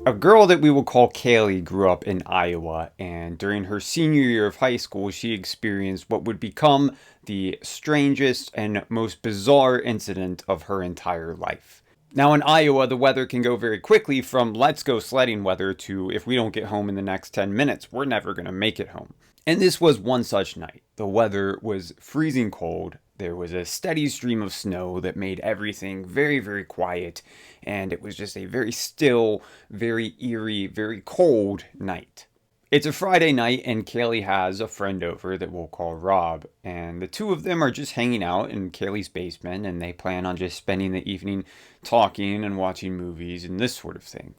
A girl that we will call Kaylee grew up in Iowa, and during her senior year of high school, she experienced what would become the strangest and most bizarre incident of her entire life. Now, in Iowa, the weather can go very quickly from let's go sledding weather to if we don't get home in the next 10 minutes, we're never going to make it home. And this was one such night. The weather was freezing cold. There was a steady stream of snow that made everything very, very quiet. And it was just a very still, very eerie, very cold night. It's a Friday night, and Kaylee has a friend over that we'll call Rob. And the two of them are just hanging out in Kaylee's basement, and they plan on just spending the evening talking and watching movies and this sort of thing.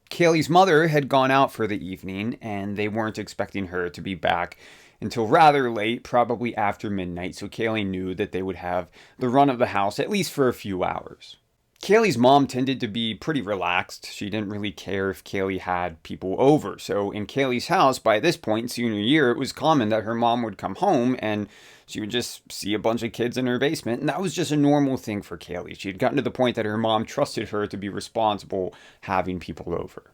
Kaylee's mother had gone out for the evening, and they weren't expecting her to be back until rather late, probably after midnight, so Kaylee knew that they would have the run of the house at least for a few hours. Kaylee's mom tended to be pretty relaxed. She didn't really care if Kaylee had people over. So in Kaylee's house, by this point, senior year, it was common that her mom would come home and she would just see a bunch of kids in her basement. And that was just a normal thing for Kaylee. She had gotten to the point that her mom trusted her to be responsible having people over.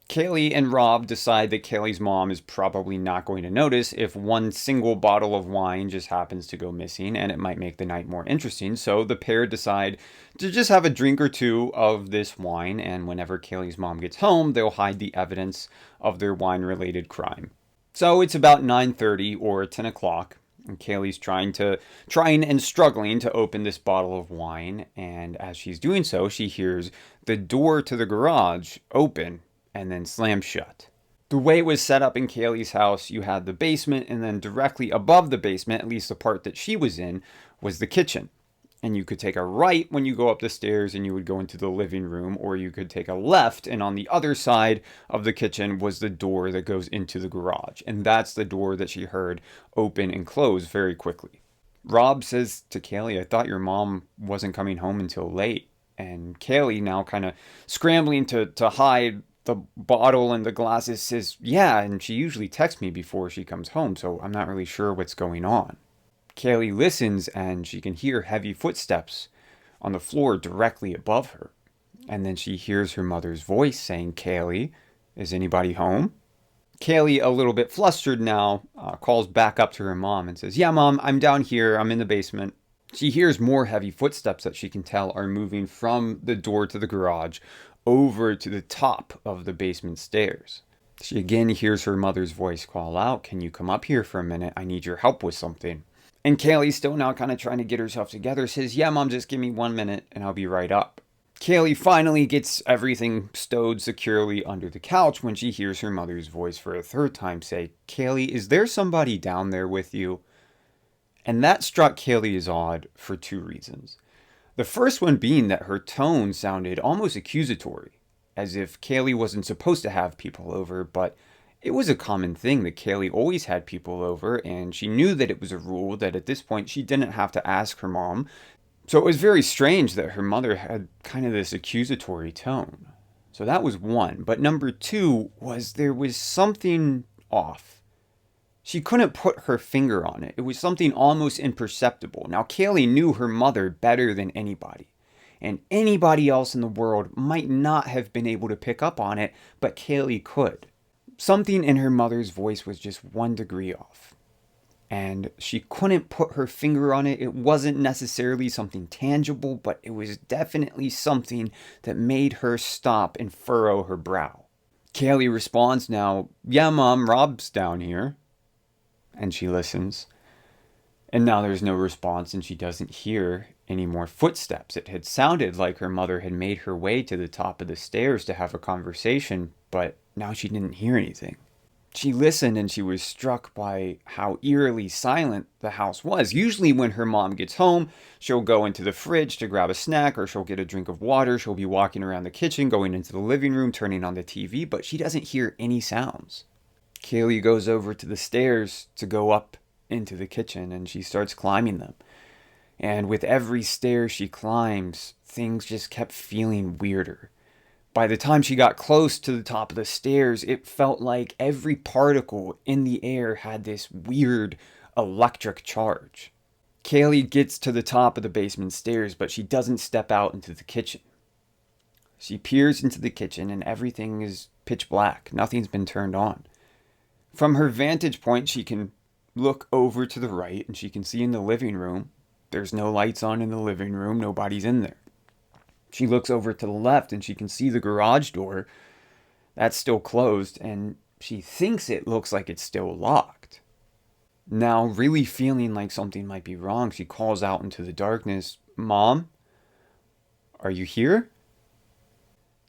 Kaylee and Rob decide that Kaylee's mom is probably not going to notice if one single bottle of wine just happens to go missing, and it might make the night more interesting. So the pair decide to just have a drink or two of this wine, and whenever Kaylee's mom gets home, they'll hide the evidence of their wine-related crime. So it's about 9:30 or 10 o'clock, and Kaylee's trying and struggling to open this bottle of wine, and as she's doing so, she hears the door to the garage open and then slammed shut. The way it was set up in Kaylee's house, you had the basement, and then directly above the basement, at least the part that she was in, was the kitchen. And you could take a right when you go up the stairs and you would go into the living room, or you could take a left, and on the other side of the kitchen was the door that goes into the garage. And that's the door that she heard open and close very quickly. Rob says to Kaylee, I thought your mom wasn't coming home until late. And Kaylee, now kind of scrambling to hide the bottle and the glasses, says, yeah, and she usually texts me before she comes home, so I'm not really sure what's going on. Kaylee listens, and she can hear heavy footsteps on the floor directly above her. And then she hears her mother's voice saying, Kaylee, is anybody home? Kaylee, a little bit flustered now, calls back up to her mom and says, yeah, Mom, I'm down here. I'm in the basement. She hears more heavy footsteps that she can tell are moving from the door to the garage over to the top of the basement stairs. She again hears her mother's voice call out, can you come up here for a minute? I need your help with something. And Kaylee, still now kind of trying to get herself together, says, yeah, Mom, just give me 1 minute and I'll be right up. Kaylee finally gets everything stowed securely under the couch when she hears her mother's voice for a third time say, Kaylee, is there somebody down there with you? And that struck Kaylee as odd for two reasons. The first one being that her tone sounded almost accusatory, as if Kaylee wasn't supposed to have people over, but it was a common thing that Kaylee always had people over, and she knew that it was a rule that at this point she didn't have to ask her mom. So it was very strange that her mother had kind of this accusatory tone. So that was one. But number two was there was something off. She couldn't put her finger on it. It was something almost imperceptible. Now, Kaylee knew her mother better than anybody. And anybody else in the world might not have been able to pick up on it, but Kaylee could. Something in her mother's voice was just 1 degree off. And she couldn't put her finger on it. It wasn't necessarily something tangible, but it was definitely something that made her stop and furrow her brow. Kaylee responds now, yeah, Mom, Rob's down here. And she listens. And now there's no response, and she doesn't hear any more footsteps. It had sounded like her mother had made her way to the top of the stairs to have a conversation, but now she didn't hear anything. She listened, and she was struck by how eerily silent the house was. Usually when her mom gets home, she'll go into the fridge to grab a snack, or she'll get a drink of water. She'll be walking around the kitchen, going into the living room, turning on the TV, but she doesn't hear any sounds. Kaylee goes over to the stairs to go up into the kitchen, and she starts climbing them. And with every stair she climbs, things just kept feeling weirder. By the time she got close to the top of the stairs, it felt like every particle in the air had this weird electric charge. Kaylee gets to the top of the basement stairs, but she doesn't step out into the kitchen. She peers into the kitchen and everything is pitch black. Nothing's been turned on. From her vantage point, she can look over to the right and she can see in the living room. There's no lights on in the living room. Nobody's in there. She looks over to the left and she can see the garage door. That's still closed and she thinks it looks like it's still locked. Now, really feeling like something might be wrong, she calls out into the darkness, "Mom, are you here?"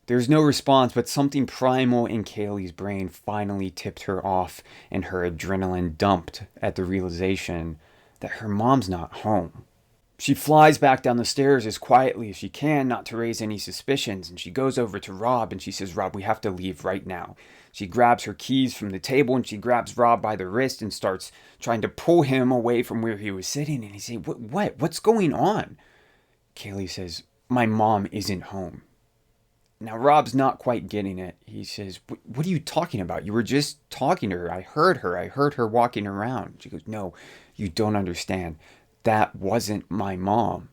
There's no response, but something primal in Kaylee's brain finally tipped her off, and her adrenaline dumped at the realization that her mom's not home. She flies back down the stairs as quietly as she can, not to raise any suspicions, and she goes over to Rob and she says, "Rob, we have to leave right now." She grabs her keys from the table and she grabs Rob by the wrist and starts trying to pull him away from where he was sitting. And he says, What? What's going on?" Kaylee says, "My mom isn't home." Now, Rob's not quite getting it. He says, "What are you talking about? You were just talking to her. I heard her. I heard her walking around." She goes, "No, you don't understand. That wasn't my mom."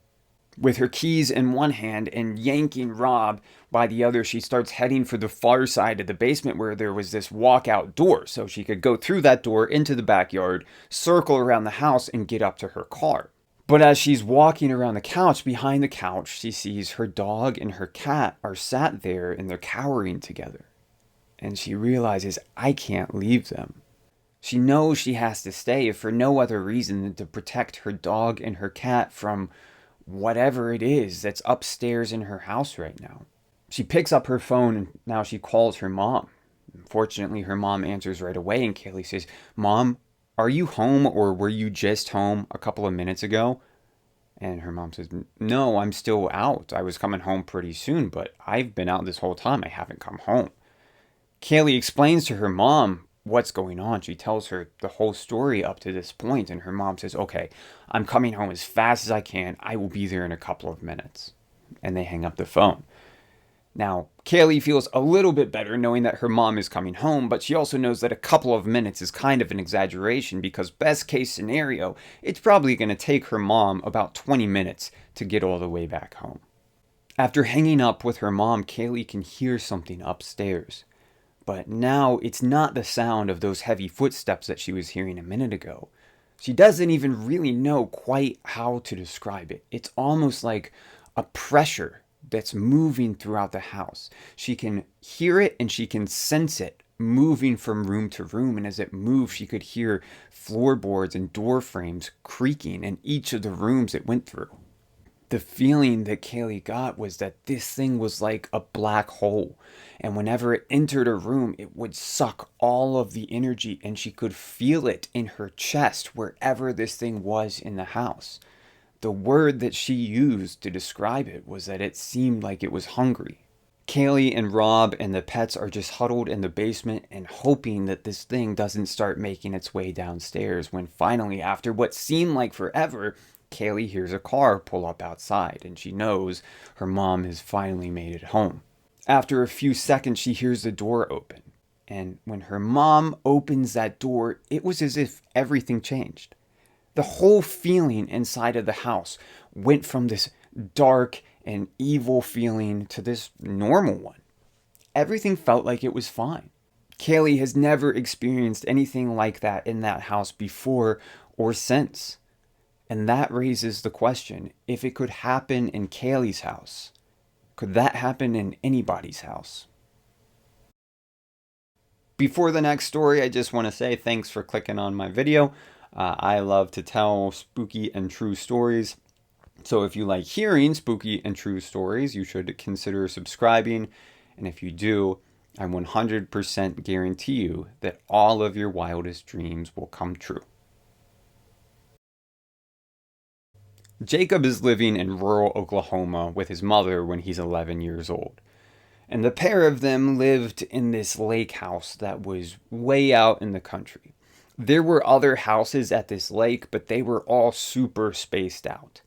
With her keys in one hand and yanking Rob by the other, she starts heading for the far side of the basement where there was this walkout door, so she could go through that door into the backyard, circle around the house, and get up to her car. But as she's walking around the couch, behind the couch, she sees her dog and her cat are sat there and they're cowering together. And she realizes, I can't leave them. She knows she has to stay if for no other reason than to protect her dog and her cat from whatever it is that's upstairs in her house right now. She picks up her phone and now she calls her mom. Fortunately, her mom answers right away and Kaylee says, "Mom, are you home or were you just home a couple of minutes ago?" And her mom says, "No, I'm still out. I was coming home pretty soon, but I've been out this whole time. I haven't come home." Kaylee explains to her mom what's going on. She tells her the whole story up to this point, and her mom says, "Okay, I'm coming home as fast as I can. I will be there in a couple of minutes." And they hang up the phone. Now, Kaylee feels a little bit better knowing that her mom is coming home, but she also knows that a couple of minutes is kind of an exaggeration because best case scenario, it's probably going to take her mom about 20 minutes to get all the way back home. After hanging up with her mom, Kaylee can hear something upstairs. But now it's not the sound of those heavy footsteps that she was hearing a minute ago. She doesn't even really know quite how to describe it. It's almost like a pressure that's moving throughout the house. She can hear it and she can sense it moving from room to room. And as it moves, she could hear floorboards and door frames creaking in each of the rooms it went through. The feeling that Kaylee got was that this thing was like a black hole. And whenever it entered a room, it would suck all of the energy and she could feel it in her chest wherever this thing was in the house. The word that she used to describe it was that it seemed like it was hungry. Kaylee and Rob and the pets are just huddled in the basement and hoping that this thing doesn't start making its way downstairs when finally, after what seemed like forever, Kaylee hears a car pull up outside and she knows her mom has finally made it home. After a few seconds, she hears the door open. And when her mom opens that door, it was as if everything changed. The whole feeling inside of the house went from this dark and evil feeling to this normal one. Everything felt like it was fine. Kaylee has never experienced anything like that in that house before or since. And that raises the question, if it could happen in Kaylee's house, could that happen in anybody's house? Before the next story, I just want to say thanks for clicking on my video. I love to tell spooky and true stories. So if you like hearing spooky and true stories, you should consider subscribing. And if you do, I 100% guarantee you that all of your wildest dreams will come true. Jacob is living in rural Oklahoma with his mother when he's 11 years old. And the pair of them lived in this lake house that was way out in the country. There were other houses at this lake, but they were all super spaced out.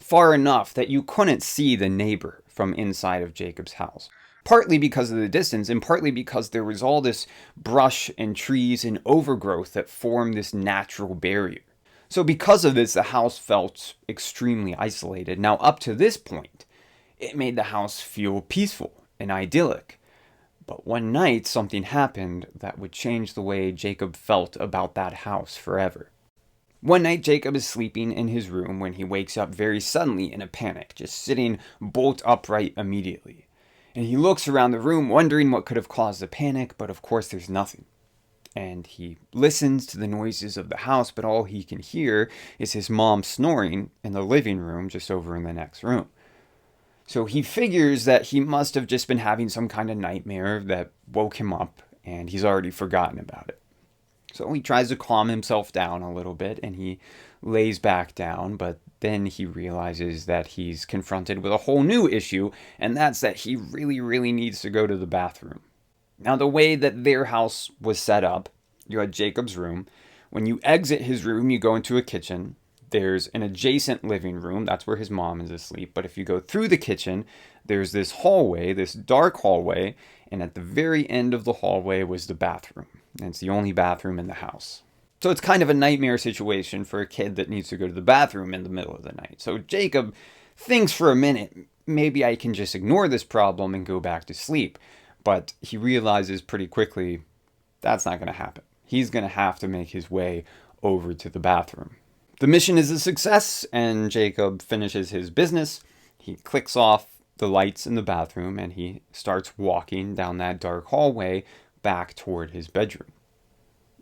Far enough that you couldn't see the neighbor from inside of Jacob's house. Partly because of the distance and partly because there was all this brush and trees and overgrowth that formed this natural barrier. So because of this, the house felt extremely isolated. Now, up to this point, it made the house feel peaceful. and idyllic. But one night, something happened that would change the way Jacob felt about that house forever. One night, Jacob is sleeping in his room when he wakes up very suddenly in a panic, just sitting bolt upright immediately. And he looks around the room, wondering what could have caused the panic, but of course there's nothing. And he listens to the noises of the house, but all he can hear is his mom snoring in the living room just over in the next room. So he figures that he must have just been having some kind of nightmare that woke him up, and he's already forgotten about it. So he tries to calm himself down a little bit, and he lays back down, but then he realizes that he's confronted with a whole new issue, and that's that he really, really needs to go to the bathroom. Now, the way that their house was set up, you had Jacob's room. When you exit his room, you go into a kitchen. There's an adjacent living room. That's where his mom is asleep. But if you go through the kitchen, there's this hallway, this dark hallway. And at the very end of the hallway was the bathroom. And it's the only bathroom in the house. So it's kind of a nightmare situation for a kid that needs to go to the bathroom in the middle of the night. So Jacob thinks for a minute, maybe I can just ignore this problem and go back to sleep. But he realizes pretty quickly that's not going to happen. He's going to have to make his way over to the bathroom. The mission is a success, and Jacob finishes his business. He clicks off the lights in the bathroom, and he starts walking down that dark hallway back toward his bedroom.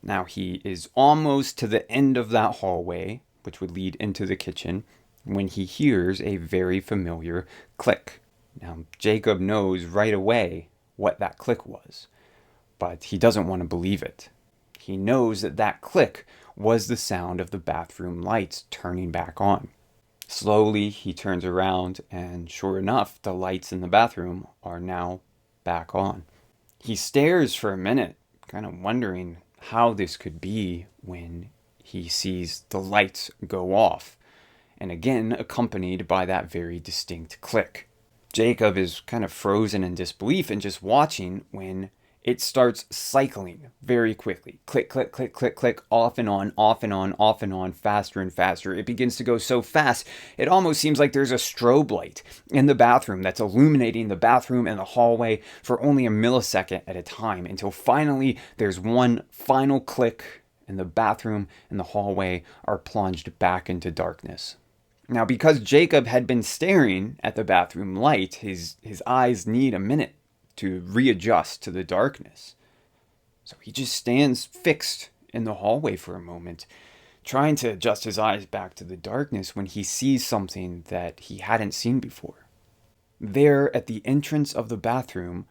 Now he is almost to the end of that hallway, which would lead into the kitchen, when he hears a very familiar click. Now Jacob knows right away what that click was, but he doesn't want to believe it. He knows that that click was the sound of the bathroom lights turning back on. Slowly, he turns around, and sure enough, the lights in the bathroom are now back on. He stares for a minute, kind of wondering how this could be when he sees the lights go off, and again accompanied by that very distinct click. Jacob is kind of frozen in disbelief and just watching when it starts cycling very quickly. Click, click, click, click, click, off and on, off and on, off and on, faster and faster. It begins to go so fast, it almost seems like there's a strobe light in the bathroom that's illuminating the bathroom and the hallway for only a millisecond at a time, until finally there's one final click and the bathroom and the hallway are plunged back into darkness. Now, because Jacob had been staring at the bathroom light, his eyes need a minute to readjust to the darkness. So he just stands fixed in the hallway for a moment, trying to adjust his eyes back to the darkness, when he sees something that he hadn't seen before. There at the entrance of the bathroom,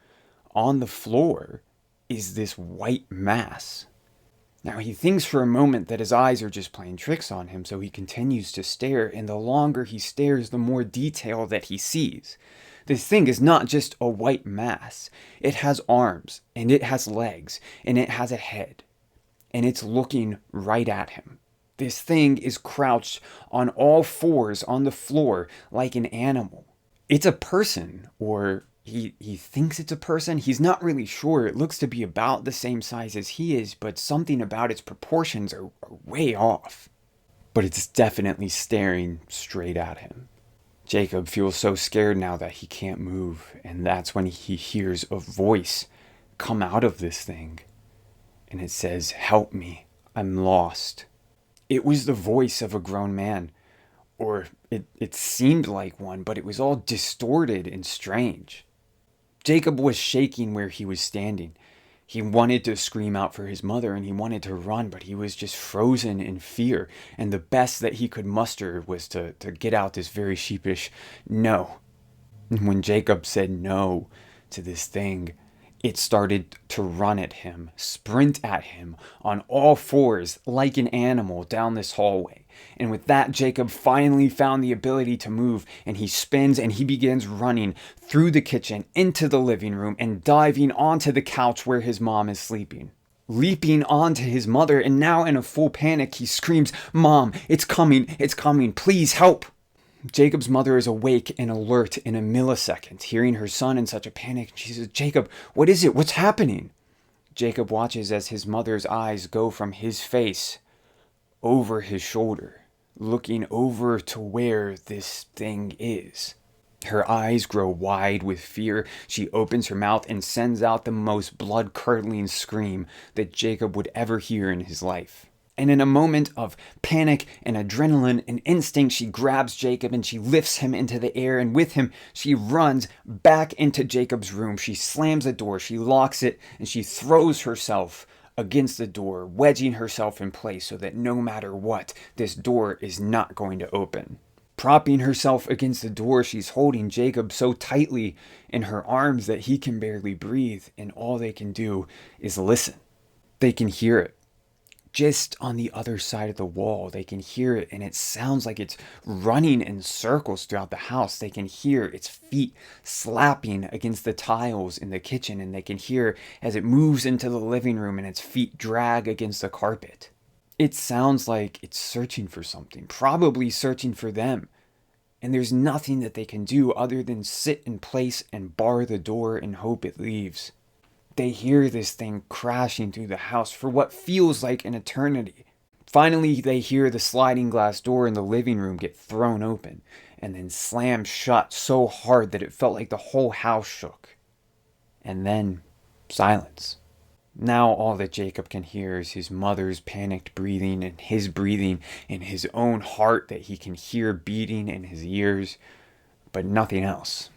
on the floor, is this white mass. Now he thinks for a moment that his eyes are just playing tricks on him, so he continues to stare, and the longer he stares, the more detail that he sees. This thing is not just a white mass. It has arms, and it has legs, and it has a head. And it's looking right at him. This thing is crouched on all fours on the floor like an animal. It's a person, or he thinks it's a person. He's not really sure. It looks to be about the same size as he is, but something about its proportions are way off. But it's definitely staring straight at him. Jacob feels so scared now that he can't move, and that's when he hears a voice come out of this thing. And it says, "Help me, I'm lost." It was the voice of a grown man, or it seemed like one, but it was all distorted and strange. Jacob was shaking where he was standing. He wanted to scream out for his mother, and he wanted to run, but he was just frozen in fear. And the best that he could muster was to get out this very sheepish no. And when Jacob said no to this thing, it started to run at him, sprint at him on all fours like an animal down this hallway. And with that, Jacob finally found the ability to move, and he spins and he begins running through the kitchen into the living room and diving onto the couch where his mom is sleeping. Leaping onto his mother, and now in a full panic, he screams, "Mom, it's coming, please help." Jacob's mother is awake and alert in a millisecond, hearing her son in such a panic. She says, "Jacob, what is it? What's happening?" Jacob watches as his mother's eyes go from his face over his shoulder, looking over to where this thing is. Her eyes grow wide with fear. She opens her mouth and sends out the most blood-curdling scream that Jacob would ever hear in his life. And in a moment of panic and adrenaline and instinct, she grabs Jacob and she lifts him into the air, and with him, she runs back into Jacob's room. She slams the door, she locks it, and she throws herself against the door, wedging herself in place so that no matter what, this door is not going to open. Propping herself against the door, she's holding Jacob so tightly in her arms that he can barely breathe, and all they can do is listen. They can hear it. Just on the other side of the wall, they can hear it, and it sounds like it's running in circles throughout the house. They can hear its feet slapping against the tiles in the kitchen, and they can hear as it moves into the living room and its feet drag against the carpet. It sounds like it's searching for something, probably searching for them. And there's nothing that they can do other than sit in place and bar the door and hope it leaves. They hear this thing crashing through the house for what feels like an eternity. Finally, they hear the sliding glass door in the living room get thrown open and then slam shut so hard that it felt like the whole house shook. And then silence. Now all that Jacob can hear is his mother's panicked breathing and his breathing and his own heart that he can hear beating in his ears, but nothing else.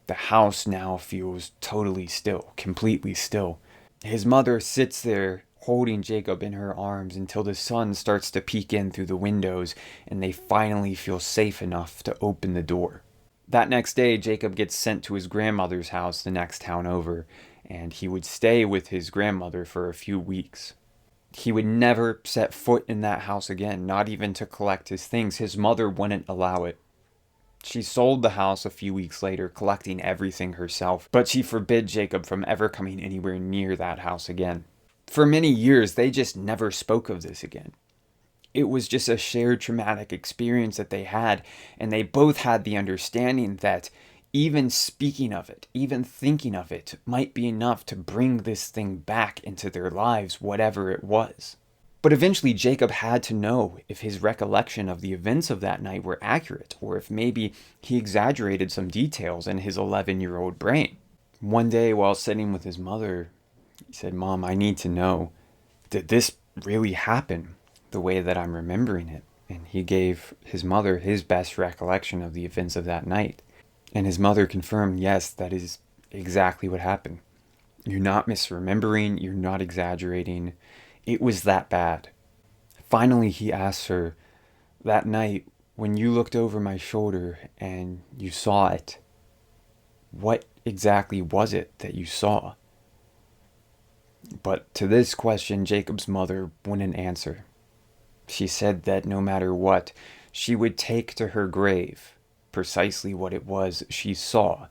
The house now feels totally still, completely still. His mother sits there holding Jacob in her arms until the sun starts to peek in through the windows and they finally feel safe enough to open the door. That next day, Jacob gets sent to his grandmother's house the next town over, and he would stay with his grandmother for a few weeks. He would never set foot in that house again, not even to collect his things. His mother wouldn't allow it. She sold the house a few weeks later, collecting everything herself, but she forbid Jacob from ever coming anywhere near that house again. For many years, they just never spoke of this again. It was just a shared traumatic experience that they had, and they both had the understanding that even speaking of it, even thinking of it, might be enough to bring this thing back into their lives, whatever it was. But eventually Jacob had to know if his recollection of the events of that night were accurate, or if maybe he exaggerated some details in his 11-year-old brain. One day while sitting with his mother, he said, "Mom, I need to know, did this really happen the way that I'm remembering it?" And he gave his mother his best recollection of the events of that night. And his mother confirmed, yes, that is exactly what happened. You're not misremembering, you're not exaggerating. It was that bad. Finally, he asked her, "That night, when you looked over my shoulder and you saw it, what exactly was it that you saw?" But to this question, Jacob's mother wouldn't answer. She said that no matter what, she would take to her grave precisely what it was she saw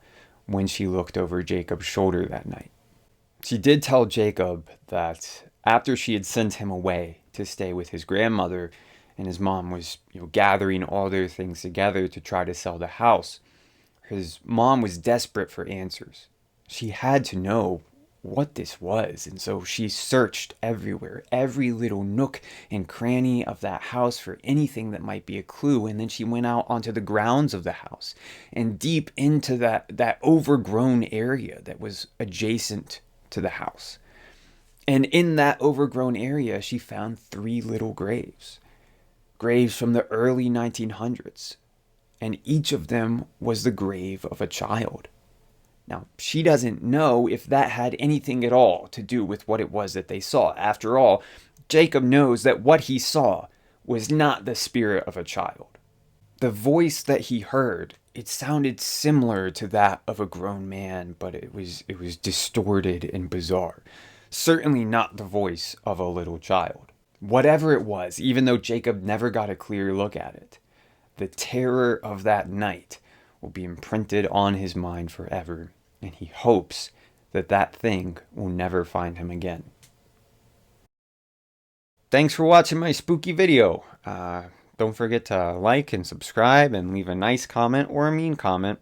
when she looked over Jacob's shoulder that night. She did tell Jacob that after she had sent him away to stay with his grandmother and his mom was, gathering all their things together to try to sell the house, his mom was desperate for answers. She had to know what this was, and so she searched everywhere, every little nook and cranny of that house for anything that might be a clue, and then she went out onto the grounds of the house and deep into that overgrown area that was adjacent to the house. And in that overgrown area, she found 3 little graves. Graves from the early 1900s. And each of them was the grave of a child. Now, she doesn't know if that had anything at all to do with what it was that they saw. After all, Jacob knows that what he saw was not the spirit of a child. The voice that he heard, it sounded similar to that of a grown man, but it was distorted and bizarre. Certainly not the voice of a little child. Whatever it was, even though Jacob never got a clear look at it, the terror of that night will be imprinted on his mind forever, and he hopes that that thing will never find him again. Thanks for watching my spooky video. Don't forget to like and subscribe and leave a nice comment or a mean comment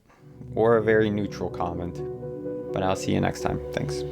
or a very neutral comment. But I'll see you next time. Thanks.